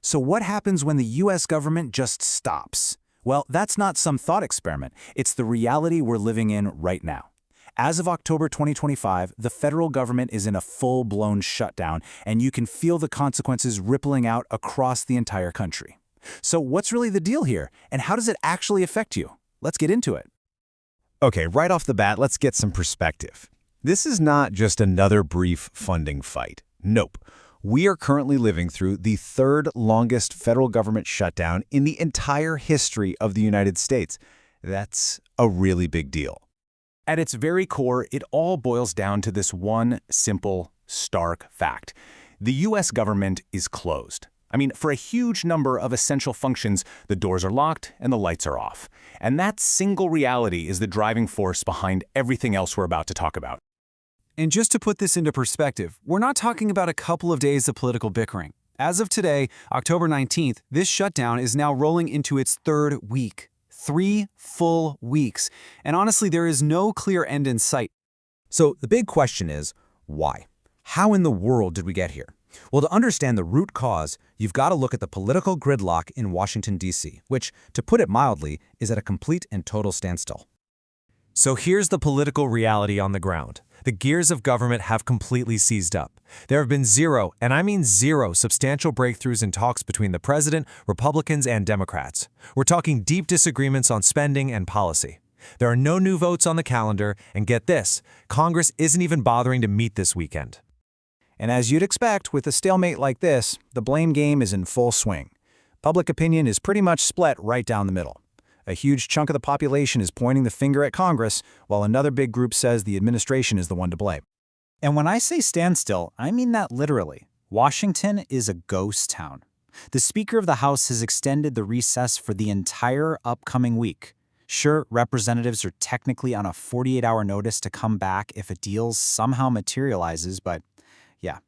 So what happens when the US government just stops? Well, that's not some thought experiment. It's the reality we're living in right now. As of October 2025, the federal government is in a full-blown shutdown, and you can feel the consequences rippling out across the entire country. So what's really the deal here, and how does it actually affect you? Let's get into it. Okay, right off the bat, let's get some perspective. This is not just another brief funding fight. Nope. We are currently living through the third longest federal government shutdown in the entire history of the United States. That's a really big deal. At its very core, it all boils down to this one simple, stark fact. The US government is closed. I mean, for a huge number of essential functions, the doors are locked and the lights are off. And that single reality is the driving force behind everything else we're about to talk about. And just to put this into perspective, we're not talking about a couple of days of political bickering. As of today, October 19th, this shutdown is now rolling into its third week. 3 full weeks. And honestly, there is no clear end in sight. So the big question is, why? How in the world did we get here? Well, to understand the root cause, you've got to look at the political gridlock in Washington, D.C., which, to put it mildly, is at a complete and total standstill. So here's the political reality on the ground. The gears of government have completely seized up. There have been zero, and I mean zero, substantial breakthroughs in talks between the president, Republicans, and Democrats. We're talking deep disagreements on spending and policy. There are no new votes on the calendar, and get this, Congress isn't even bothering to meet this weekend. And as you'd expect, with a stalemate like this, the blame game is in full swing. Public opinion is pretty much split right down the middle. A huge chunk of the population is pointing the finger at Congress, while another big group says the administration is the one to blame. And when I say standstill, I mean that literally. Washington is a ghost town. The Speaker of the House has extended the recess for the entire upcoming week. Sure, representatives are technically on a 48-hour notice to come back if a deal somehow materializes, but yeah.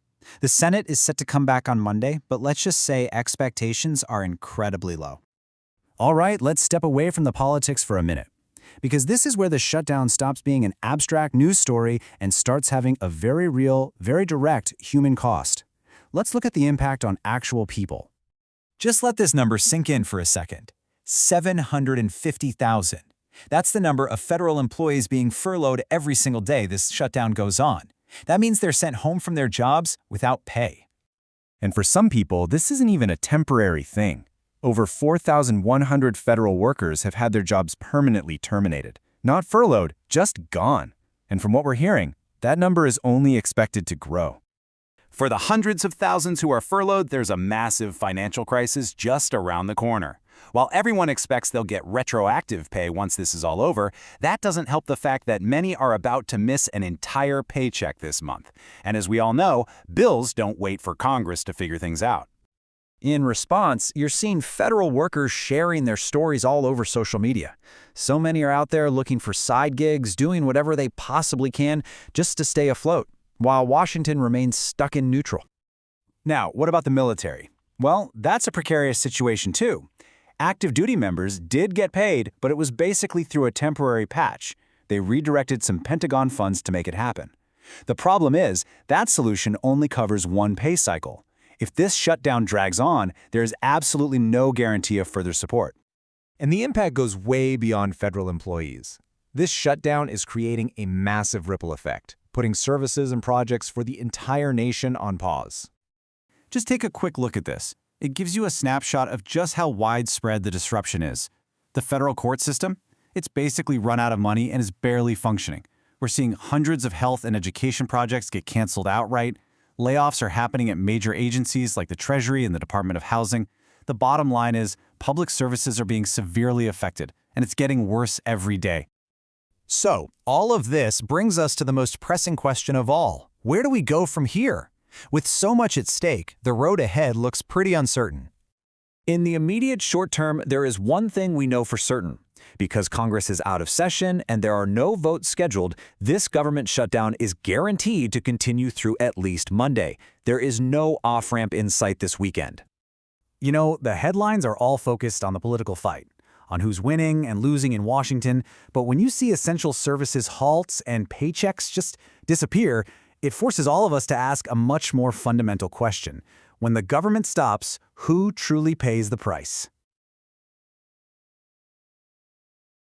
The Senate is set to come back on Monday, but let's just say expectations are incredibly low. All right, let's step away from the politics for a minute, because this is where the shutdown stops being an abstract news story and starts having a very real, very direct human cost. Let's look at the impact on actual people. Just let this number sink in for a second. 750,000. That's the number of federal employees being furloughed every single day this shutdown goes on. That means they're sent home from their jobs without pay. And for some people, this isn't even a temporary thing. Over 4,100 federal workers have had their jobs permanently terminated. Not furloughed, just gone. And from what we're hearing, that number is only expected to grow. For the hundreds of thousands who are furloughed, there's a massive financial crisis just around the corner. While everyone expects they'll get retroactive pay once this is all over, that doesn't help the fact that many are about to miss an entire paycheck this month. And as we all know, bills don't wait for Congress to figure things out. In response, you're seeing federal workers sharing their stories all over social media. So many are out there looking for side gigs, doing whatever they possibly can just to stay afloat, while Washington remains stuck in neutral. Now, what about the military? Well, that's a precarious situation too. Active duty members did get paid, but it was basically through a temporary patch. They redirected some Pentagon funds to make it happen. The problem is, that solution only covers one pay cycle. If this shutdown drags on, there is absolutely no guarantee of further support. And the impact goes way beyond federal employees. This shutdown is creating a massive ripple effect, putting services and projects for the entire nation on pause. Just take a quick look at this. It gives you a snapshot of just how widespread the disruption is. The federal court system? It's basically run out of money and is barely functioning. We're seeing hundreds of health and education projects get canceled outright. Layoffs are happening at major agencies like the Treasury and the Department of Housing. The bottom line is, public services are being severely affected, and it's getting worse every day. So, all of this brings us to the most pressing question of all. Where do we go from here? With so much at stake, the road ahead looks pretty uncertain. In the immediate short term, there is one thing we know for certain. Because Congress is out of session and there are no votes scheduled, this government shutdown is guaranteed to continue through at least Monday. There is no off-ramp in sight this weekend. You know, the headlines are all focused on the political fight, on who's winning and losing in Washington, but when you see essential services halt and paychecks just disappear, it forces all of us to ask a much more fundamental question. When the government stops, who truly pays the price?